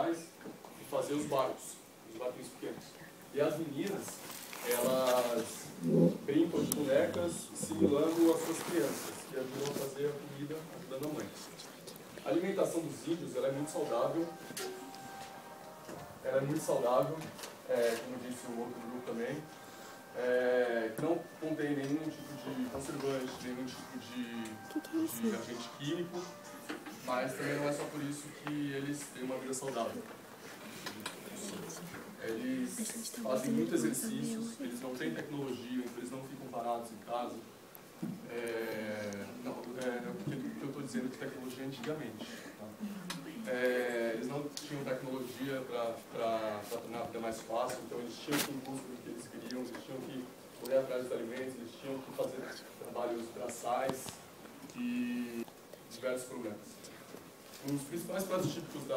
pais e fazer os barcos pequenos. E as meninas, elas brincam de bonecas simulando as suas crianças, que ajudam a fazer a comida ajudando a mãe. A alimentação dos índios, ela é muito saudável. Ela é muito saudável, como disse o outro grupo também. Que não contém nenhum tipo de conservante, nenhum tipo de agente químico, mas também não é só por isso que eles têm uma vida saudável. Eles fazem muitos exercícios, eles não têm tecnologia, então eles não ficam parados em casa. O que eu estou dizendo de tecnologia antigamente. Tá? Eles não tinham tecnologia para tornar a vida mais fácil, então eles tinham que ir em busca do que eles queriam, eles tinham que correr atrás dos alimentos, eles tinham que fazer trabalhos braçais e diversos problemas. Os principais pratos típicos da